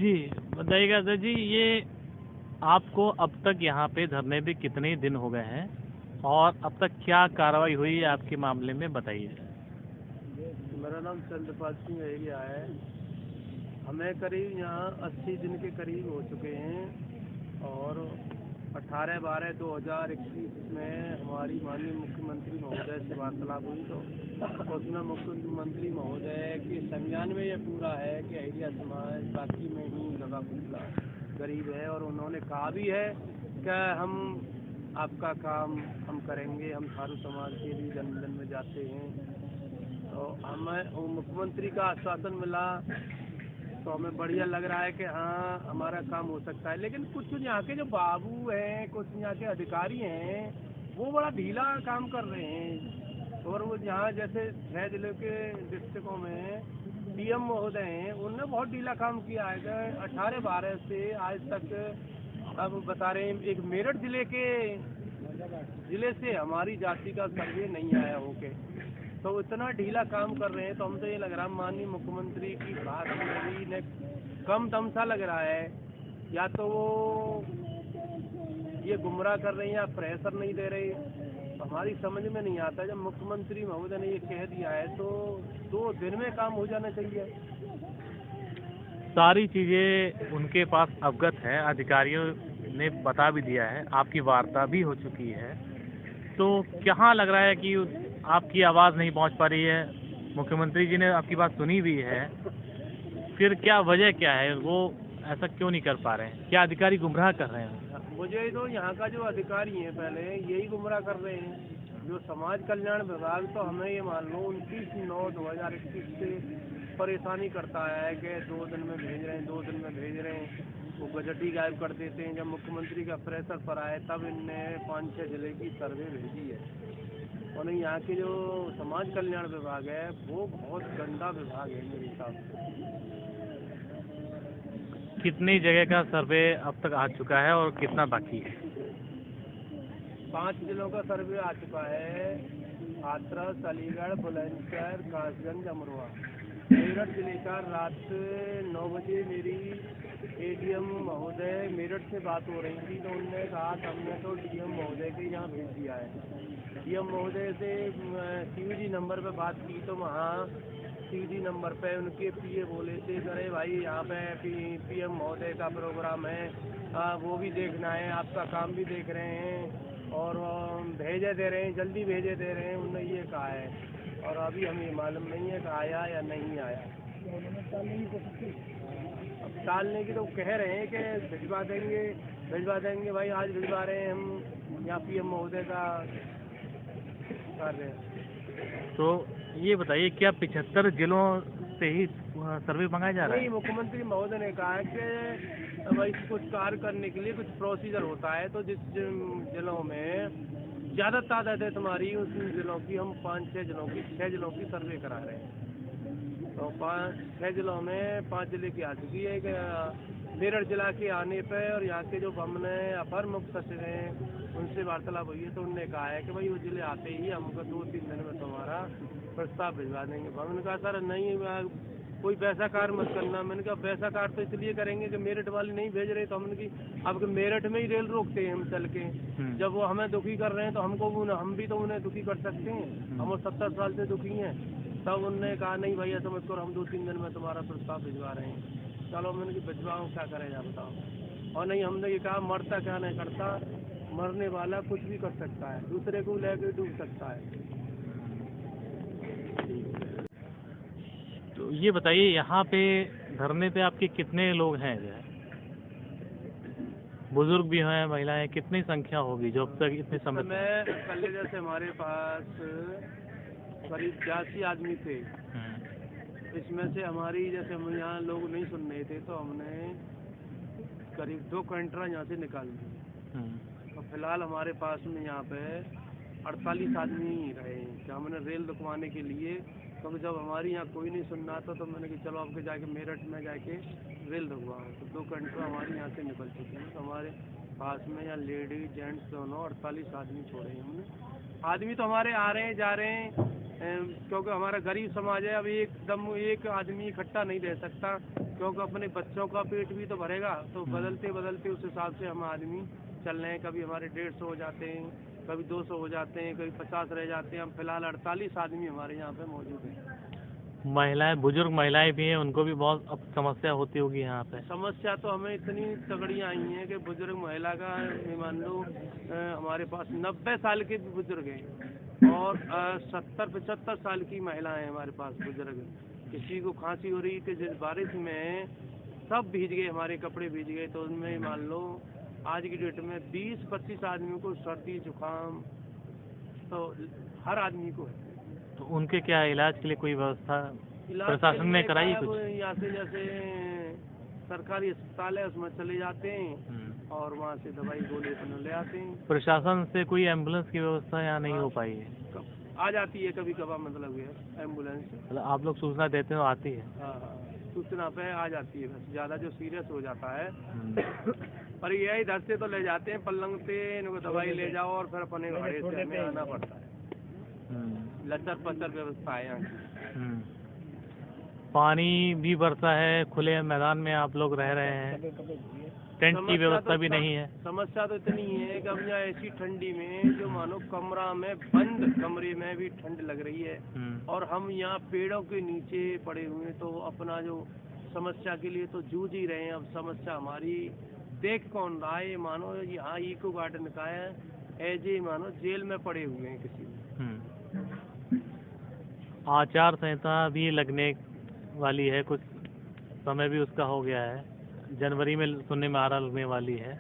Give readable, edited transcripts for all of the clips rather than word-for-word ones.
जी, बताइएगा सर जी, ये आपको अब तक यहाँ पे धरने पे कितने दिन हो गए हैं और अब तक क्या कार्रवाई हुई है आपके मामले में, बताइए। मेरा नाम चंद्रपाल सिंह एरिया है। हमें करीब यहाँ 80 दिन के करीब हो चुके हैं और 18/12/2021 में हमारी माननीय मुख्यमंत्री महोदय से वार्तालाप हुई तो उसमें मुख्यमंत्री महोदय के संज्ञान में ये पूरा है कि एरिया समाज बाकी में ही लगा फूला गरीब है और उन्होंने कहा भी है कि हम आपका काम हम करेंगे, हम थारू समाज के लिए जन जन में जाते हैं। तो हमें मुख्यमंत्री का आश्वासन मिला तो हमें बढ़िया लग रहा है कि हाँ हमारा काम हो सकता है। लेकिन कुछ यहाँ के जो बाबू हैं, कुछ यहाँ के अधिकारी हैं, वो बड़ा ढीला काम कर रहे हैं। और वो यहाँ जैसे 6 जिले के डिस्ट्रिक्टों में डीएम महोदय हैं, उनने बहुत ढीला काम किया है। 18/12 से आज तक अब बता रहे हैं एक मेरठ जिले से हमारी जाति का सर्वे नहीं आया होके, तो इतना ढीला काम कर रहे हैं। तो हमको ये लग रहा है माननीय मुख्यमंत्री की बात मेरी ने कम दम सा लग रहा है, या तो वो ये गुमराह कर रहे हैं या प्रेशर नहीं दे रहे। तो हमारी समझ में नहीं आता। जब मुख्यमंत्री महोदय ने ये कह दिया है तो 2 दिन में काम हो जाना चाहिए। सारी चीज़ें उनके पास अवगत है, अधिकारियों ने बता भी दिया है, आपकी वार्ता भी हो चुकी है, तो कहाँ लग रहा है कि आपकी आवाज़ नहीं पहुंच पा रही है? मुख्यमंत्री जी ने आपकी बात सुनी भी है, फिर क्या वजह क्या है, वो ऐसा क्यों नहीं कर पा रहे हैं? क्या अधिकारी गुमराह कर रहे हैं? मुझे तो यहाँ का जो अधिकारी हैं पहले यही गुमराह कर रहे हैं। जो समाज कल्याण विभाग तो हमें ये मान लो 29/9/2021 से परेशानी करता है कि 2 दिन में भेज रहे हैं, 2 दिन में भेज रहे हैं। वो बजट ही गायब कर देते हैं। जब मुख्यमंत्री का प्रेशर पर आए तब इनने 5-6 जिले की सर्वे भेजी है। और यहाँ के जो समाज कल्याण विभाग है वो बहुत गंदा विभाग है मेरे हिसाब से। कितनी जगह का सर्वे अब तक आ चुका है और कितना बाकी है? 5 जिलों का सर्वे आ चुका है। हाथरस, अलीगढ़, बुलंदशहर, कासगंज, अमरोहा। मेरठ जिले का रात 9 बजे मेरी एडीएम महोदय मेरठ से बात हो रही थी, तो उन्होंने कहा कि हमने तो डीएम महोदय के यहाँ भेज दिया है। डीएम महोदय से सीवीडी नंबर पे बात की तो वहाँ सीधी नंबर पे उनके पीए बोले थे, अरे भाई यहाँ पे पीएम महोदय का प्रोग्राम है, वो भी देखना है, आपका काम भी देख रहे हैं और भेजे दे रहे हैं, जल्दी भेजे दे रहे हैं, उन्होंने ये कहा है। और अभी हमें मालूम नहीं है कि आया या नहीं आया। अब टालने की तो कह रहे हैं कि भिजवा देंगे भाई, आज भिजवा रहे हैं हम यहाँ पीएम महोदय का कार्य है। तो ये बताइए, क्या 75 जिलों से ही सर्वे मंगाया जा रहा है? नहीं, मुख्यमंत्री महोदय ने कहा है कि भाई कुछ कार्य करने के लिए कुछ प्रोसीजर होता है, तो जिस जिलों में ज़्यादा तादाद है तुम्हारी, उस जिलों की हम 5-6 जिलों की 6 जिलों की सर्वे करा रहे हैं। तो 5-6 जिलों में 5 जिले की आ चुकी है कि मेरठ जिला के आने पे और यहाँ के जो हमने अपर मुख्य सचिव हैं उनसे वार्तालाप हुई है, तो उन्होंने कहा है कि भाई वो जिले आते ही हमको 2-3 दिन में तुम्हारा प्रस्ताव भिजवा देंगे। हमने कहा सर नहीं, कोई वैसा कार्य मत करना। मैंने कहा वैसा कार्य तो इसलिए करेंगे कि मेरठ वाले नहीं भेज रहे, तो हमने की अब मेरठ में ही रेल रोकते हैं हम चल के। जब वो हमें दुखी कर रहे हैं तो हम भी तो उन्हें दुखी कर सकते हैं। हम 70 साल से दुखी हैं। तब उन्होंने कहा नहीं भैया समझ कर हम 2-3 दिन में तुम्हारा प्रस्ताव भिजवा रहे हैं। चलो मैंने कि भिजवाओ, क्या करेगा बताओ। और नहीं, हमने ये कहा मरता क्या नहीं करता, मरने वाला कुछ भी कर सकता है, दूसरे को लेकर डूब सकता है। तो ये बताइए, यहाँ पे धरने पे आपके कितने लोग हैं? जो है बुजुर्ग भी हैं, महिलाएं, कितनी संख्या होगी जो अब तक इतने समय कल जैसे हमारे पास करीब 82 आदमी थे। इसमें से हमारी जैसे हम यहाँ लोग नहीं सुन रहे थे तो हमने करीब 2 कंट्रा यहाँ से निकाल दिए। तो फिलहाल हमारे पास में यहाँ पे 48 आदमी रहे हैं। हमने रेल रुकवाने के लिए, क्योंकि जब हमारी यहाँ कोई नहीं सुन रहा था तो मैंने कि चलो आपके जाके मेरठ में जाके रेल रुकवाओ। तो 2 कंट्रा हमारी यहाँ से निकल चुकी हैं। तो हमारे पास में यहाँ लेडीज जेंट्स दोनों 48 आदमी छोड़े हैं हमने। आदमी तो हमारे आ रहे हैं जा रहे हैं, क्योंकि हमारा गरीब समाज है। अब एकदम एक आदमी इकट्ठा नहीं रह सकता, क्योंकि अपने बच्चों का पेट भी तो भरेगा। तो बदलते बदलते उस हिसाब से हम आदमी चल रहे हैं। कभी हमारे 150 हो जाते हैं, कभी 200 हो जाते हैं, कभी 50 रह जाते हैं। हम फिलहाल 48 आदमी हमारे यहाँ पे मौजूद हैं। महिलाएं, बुजुर्ग महिलाएं भी हैं, उनको भी बहुत अब समस्या होती होगी यहाँ पे। समस्या तो हमें इतनी तगड़ी आई है कि बुजुर्ग महिला का मान लो हमारे पास 90 साल के भी बुजुर्ग हैं और 70-75 साल की महिलाएं हैं हमारे पास बुजुर्ग। किसी को खांसी हो रही थी, जिस बारिश में सब भीग गए, हमारे कपड़े भीग गए, तो उनमें मान लो आज की डेट में 20-25 आदमियों को सर्दी जुकाम तो हर आदमी को है। तो उनके क्या इलाज के लिए कोई व्यवस्था इलाज प्रशासन ने कराई अब कुछ? यहाँ से जैसे सरकारी अस्पताल है उसमें चले जाते हैं और वहाँ से दवाई गोली अपने ले आते हैं। प्रशासन से कोई एम्बुलेंस की व्यवस्था यहाँ नहीं हो पाई है? आ जाती है कभी कभार, मतलब है एम्बुलेंस। मतलब आप लोग सूचना देते हो, आती है? हाँ, सूचना पे आ जाती है, बस ज़्यादा जो सीरियस हो जाता है पर ये इधर से तो ले जाते हैं पलंग पे, इनको दवाई ले जाओ और फिर अपने घरे से हमें आना पड़ता है। लचर पचर व्यवस्था है यहाँ की। पानी भी बरसा है, खुले मैदान में आप लोग रह रहे हैं, टेंट की व्यवस्था भी नहीं है। समस्या तो इतनी है कि अब यहाँ ऐसी ठंडी में जो मानो कमरा में बंद कमरे में भी ठंड लग रही है और हम यहाँ पेड़ों के नीचे पड़े हुए हैं, तो अपना जो समस्या के लिए तो जूझ ही रहे हैं। अब समस्या हमारी देख कौन रहा है, मानो यहाँ इको गार्डन का है, ऐसे मानो जेल में पड़े हुए हैं किसी में। आचार संहिता भी लगने वाली है, कुछ समय भी उसका हो गया है, जनवरी में सुनने में आ रहा लगने वाली है।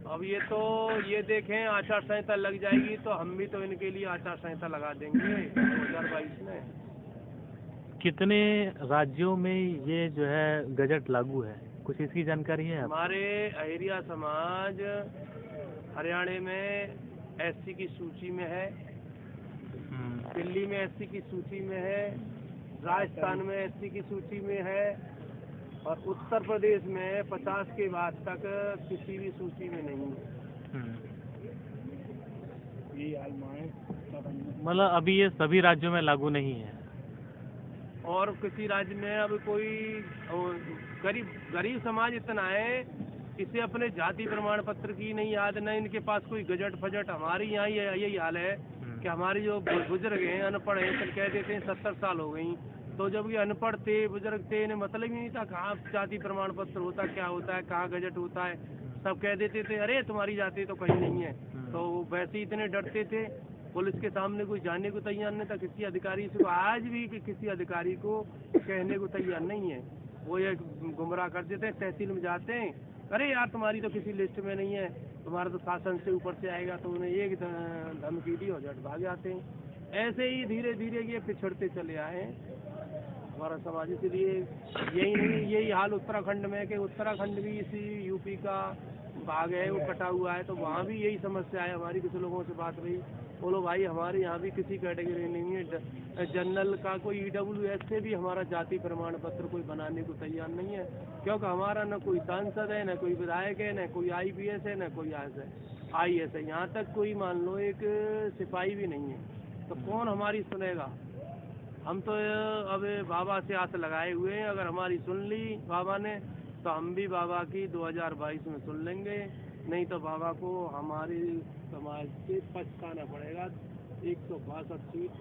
अब ये देखें आचार संहिता लग जाएगी तो हम भी तो इनके लिए आचार संहिता लगा देंगे 2022 में। कितने राज्यों में ये जो है गजट लागू है, कुछ इसकी जानकारी है? हमारे अहिरिया समाज हरियाणा में एससी की सूची में है, दिल्ली में एससी की सूची में है, राजस्थान में एससी की सूची में है और उत्तर प्रदेश में 50 के बाद तक किसी भी सूची में नहीं है। मतलब अभी ये सभी राज्यों में लागू नहीं है और किसी राज्य में अब कोई गरीब समाज इतना है, इसे अपने जाति प्रमाण पत्र की नहीं याद, न इनके पास कोई गजट फजट। हमारी यहाँ यही हाल है कि हमारी जो बुजुर्ग हैं अनपढ़ हैं, चल कह देते हैं 70 साल हो गई, तो जब ये अनपढ़ थे बुजुर्ग थे, इन्हें मतलब ही नहीं था कहाँ जाति प्रमाण पत्र होता, क्या होता है, कहाँ गजट होता है। सब कह देते थे अरे तुम्हारी जाति तो कहीं नहीं है। तो वैसे ही इतने डरते थे, पुलिस के सामने कोई जाने को तैयार नहीं था, किसी अधिकारी से आज भी किसी अधिकारी को कहने को तैयार नहीं है। वो ये गुमराह कर देते हैं, तहसील में जाते हैं, अरे यार तुम्हारी तो किसी लिस्ट में नहीं है, तुम्हारा तो शासन से ऊपर से आएगा, तो उन्हें एक धमकी दी और झट भाग जाते हैं। ऐसे ही धीरे धीरे ये पिछड़ते चले आए हैं हमारा समाज। इसलिए यही हाल उत्तराखंड में, कि उत्तराखंड भी इसी यूपी का भाग है, वो कटा हुआ है, तो वहाँ भी यही समस्या है। हमारी कुछ लोगों से बात हुई, बोलो भाई हमारे यहाँ भी किसी कैटेगरी नहीं है, जनरल का कोई EWS से भी हमारा जाति प्रमाण पत्र कोई बनाने को तैयार नहीं है, क्योंकि हमारा न कोई सांसद है, न कोई विधायक है, न कोई IPS है, न कोई IAS है, यहाँ तक कोई मान लो एक सिपाही भी नहीं है। तो कौन हमारी सुनेगा? हम तो अब बाबा से आस लगाए हुए हैं, अगर हमारी सुन ली बाबा ने तो हम भी बाबा की 2022 में सुन लेंगे, नहीं तो बाबा को हमारी समाज से पछताना पड़ेगा। 162 सीट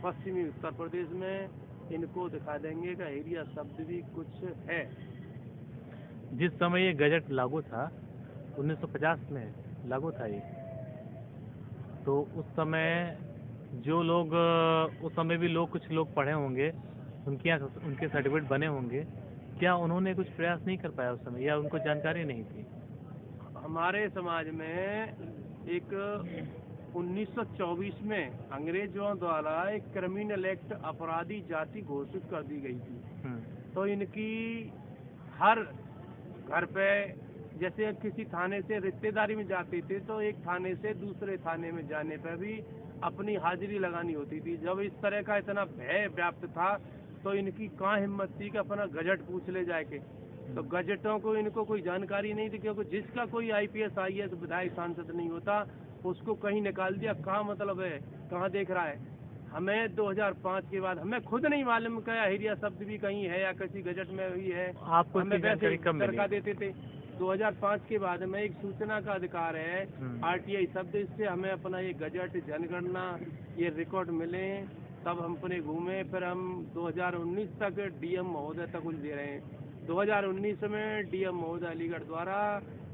पश्चिमी उत्तर प्रदेश में इनको दिखा देंगे कि एरिया शब्द भी कुछ है। जिस समय ये गजट लागू था 1950 में लागू था ये, तो उस समय जो लोग उस समय भी कुछ लोग पढ़े होंगे, उनके सर्टिफिकेट बने होंगे, क्या उन्होंने कुछ प्रयास नहीं कर पाया उस समय, या उनको जानकारी नहीं थी? हमारे समाज में एक 1924 में अंग्रेजों द्वारा एक क्रिमिनल एक्ट अपराधी जाति घोषित कर दी गई थी। तो इनकी हर घर पे, जैसे किसी थाने से रिश्तेदारी में जाते थे तो एक थाने से दूसरे थाने में जाने पर भी अपनी हाजिरी लगानी होती थी। जब इस तरह का इतना भय व्याप्त था तो इनकी कहाँ हिम्मत थी कि अपना गजट पूछ ले जाके। तो गजटों को इनको कोई जानकारी नहीं थी, क्योंकि जिसका कोई IPS IAS विधायक सांसद नहीं होता उसको कहीं निकाल दिया, कहाँ मतलब है, कहाँ देख रहा है। हमें 2005 के बाद हमें खुद नहीं मालूम कि अहिरिया शब्द भी कहीं है या किसी गजट में हुई है। आपको हमें इसकी वैसे जानकारी कब मिली? सरकार देते थे। 2005 के बाद में एक सूचना का अधिकार है, RTI शब्द, इससे हमें अपना ये गजट, जनगणना, ये रिकॉर्ड मिले, तब हम अपने घूमे। फिर हम 2019 तक DM महोदय तक कुछ दे रहे हैं। 2019 में DM महोदय अलीगढ़ द्वारा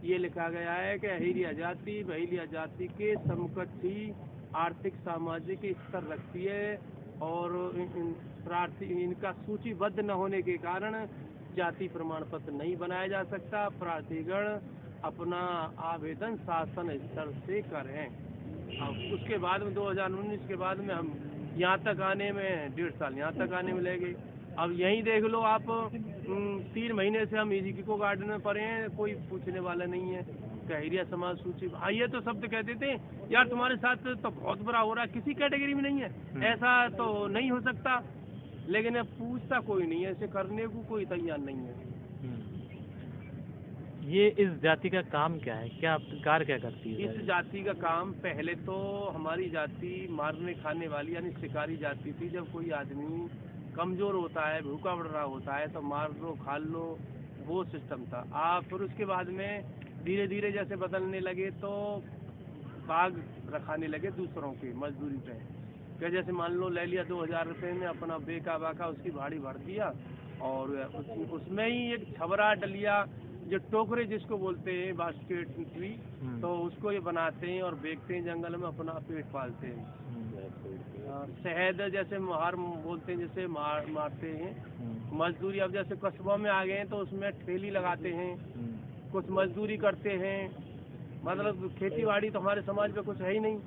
ये लिखा गया है कि अहिरिया जाति बहिलिया जाति के समकक्ष ही आर्थिक सामाजिक स्तर रखती है और प्रार्थी इनका सूचीबद्ध न होने के कारण जाति प्रमाण पत्र नहीं बनाया जा सकता। प्रार्थीगण अपना आवेदन शासन स्तर से करें। अब उसके बाद में 2019 के बाद में हम यहाँ तक आने में 1.5 साल यहाँ तक आने में लगे। अब यहीं देख लो आप, 3 महीने से हम इको गार्डन में पड़े हैं, कोई पूछने वाला नहीं है। अहिरिया समाज सूची, हाँ ये तो शब्द कह देते हैं यार तुम्हारे साथ तो बहुत बुरा हो रहा है, किसी कैटेगरी में नहीं है, ऐसा तो नहीं हो सकता, लेकिन अब पूछता कोई नहीं है, ऐसे करने को कोई तैयार नहीं है। ये इस जाति का काम क्या है, क्या कार्य क्या करती है? इस जाति का काम, पहले तो हमारी जाति मारने खाने वाली यानी शिकारी जाति थी। जब कोई आदमी कमजोर होता है, भूखा पड़ रहा होता है, तो मार लो खा लो, वो सिस्टम था। फिर उसके बाद में धीरे धीरे जैसे बदलने लगे तो बाग रखाने लगे दूसरों की मजदूरी पे। क्या जैसे मान लो ले लिया 2000 रुपये में, अपना बेका बाका उसकी भाड़ी भर दिया और उसमें ही एक छबरा डलिया, जो टोकरे जिसको बोलते हैं बास्केट ट्री, तो उसको ये बनाते हैं और बेचते हैं, जंगल में अपना पेट पालते हैं। शहद जैसे मुहार बोलते हैं, जैसे मारते हैं। मजदूरी अब जैसे कस्बों में आ गए हैं तो उसमें ठेली लगाते हैं, कुछ मजदूरी करते हैं, मतलब खेती बाड़ी तो हमारे समाज में कुछ है ही नहीं।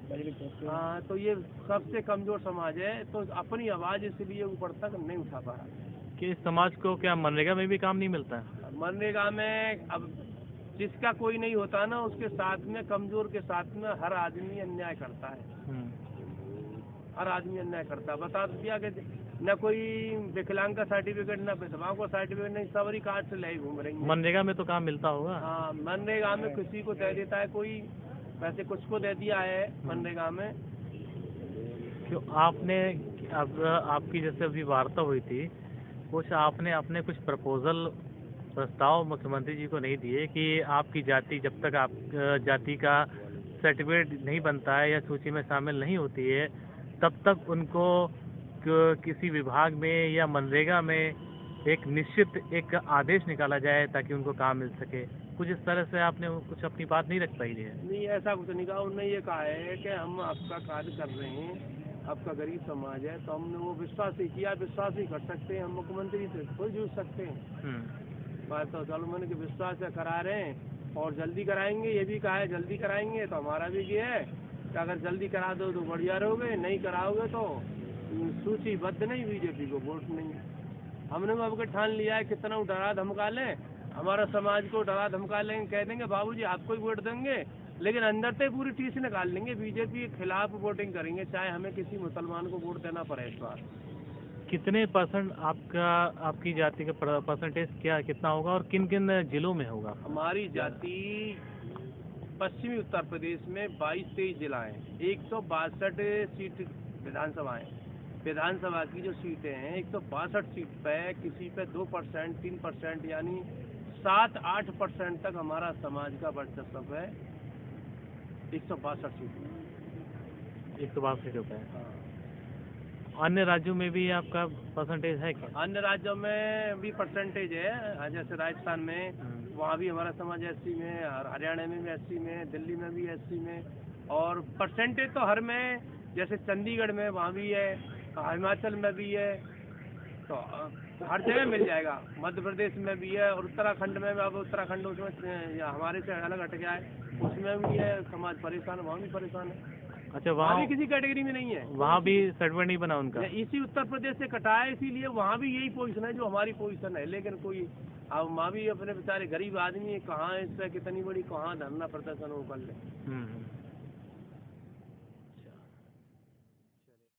तो ये सबसे कमजोर समाज है, तो अपनी आवाज़ इसलिए ऊपर तक नहीं उठा पा रहा। कि इस समाज को क्या मनरेगा में भी काम नहीं मिलता है? मनरेगा में अब जिसका कोई नहीं होता ना, उसके साथ में कमजोर के साथ में हर आदमी अन्याय करता है। हर आदमी अन्याय करता है। बता दिया कि न कोई विकलांग का सर्टिफिकेट, न विधवा का सर्टिफिकेट, नहीं, सबरी कार्ड से ले घूम रही है। मनरेगा में तो काम मिलता होगा? हाँ, मनरेगा में किसी को दे देता है कोई, वैसे कुछ को दे दिया है मनरेगा में। क्यों आपने, अब आपकी जैसे अभी वार्ता हुई थी, कुछ आपने अपने कुछ प्रस्ताव मुख्यमंत्री जी को नहीं दिए कि आपकी जाति जब तक आप जाति का सर्टिफिकेट नहीं बनता है या सूची में शामिल नहीं होती है, तब तक उनको किसी विभाग में या मनरेगा में एक निश्चित एक आदेश निकाला जाए ताकि उनको काम मिल सके? कुछ इस तरह से आपने कुछ अपनी बात नहीं रख पाई है? नहीं, ऐसा कुछ नहीं कहा। उन्होंने ये कहा है कि हम आपका कार्य कर रहे हैं, आपका गरीब समाज है, तो हमने वो विश्वास ही किया। विश्वास ही कर सकते हैं हम, मुख्यमंत्री से कोई जुड़ सकते हैं। बात तो चलो मैंने कि विश्वास से करा रहे हैं और जल्दी कराएंगे, ये भी कहा है जल्दी कराएंगे। तो हमारा भी ये है कि अगर जल्दी करा दो तो बढ़िया रहोगे, नहीं कराओगे तो सूचीबद्ध नहीं, बीजेपी को वोट नहीं। हमने अब ठान लिया है, कितना डरा धमका लें, हमारा समाज को डरा धमका लेंगे, कह देंगे बाबूजी आपको ही वोट देंगे, लेकिन अंदर से पूरी टीस निकाल लेंगे, बीजेपी के खिलाफ वोटिंग करेंगे, चाहे हमें किसी मुसलमान को वोट देना पड़े। इस बार कितने % आपकी जाति का परसेंटेज कितना होगा और किन किन जिलों में होगा? हमारी जाति पश्चिमी उत्तर प्रदेश में 22-23 जिला हैं, 162 सीट विधानसभाएं। विधानसभा की जो सीटें हैं 162 सीट पे किसी पे 2%, 3%, यानी 7-8% तक हमारा समाज का वर्चस्व है। 162 सीट में 162 सीटों पे। अन्य राज्यों में भी आपका परसेंटेज है क्या? अन्य राज्यों में भी परसेंटेज है, जैसे राजस्थान में वहाँ भी हमारा समाज SC में, और हरियाणा में भी SC में, दिल्ली में भी SC में, और परसेंटेज तो हर में, जैसे चंडीगढ़ में वहाँ भी है, हिमाचल में भी है, तो हर जगह मिल जाएगा। मध्य प्रदेश में भी है और उत्तराखंड में, अब उत्तराखंड उसमें हमारे से अलग हट गया है, उसमें भी है। समाज परेशान, वहाँ भी परेशान है। अच्छा, वहाँ भी किसी कैटेगरी में नहीं है, वहाँ भी सर्टिफिकेट नहीं बना उनका? इसी उत्तर प्रदेश से कटा है, इसीलिए वहाँ भी यही पोजीशन है जो हमारी पोजीशन है। लेकिन कोई अब वहाँ भी अपने बेचारे गरीब आदमी कहाँ इससे कितनी बड़ी कहाँ धरना प्रदर्शन वो कर ले।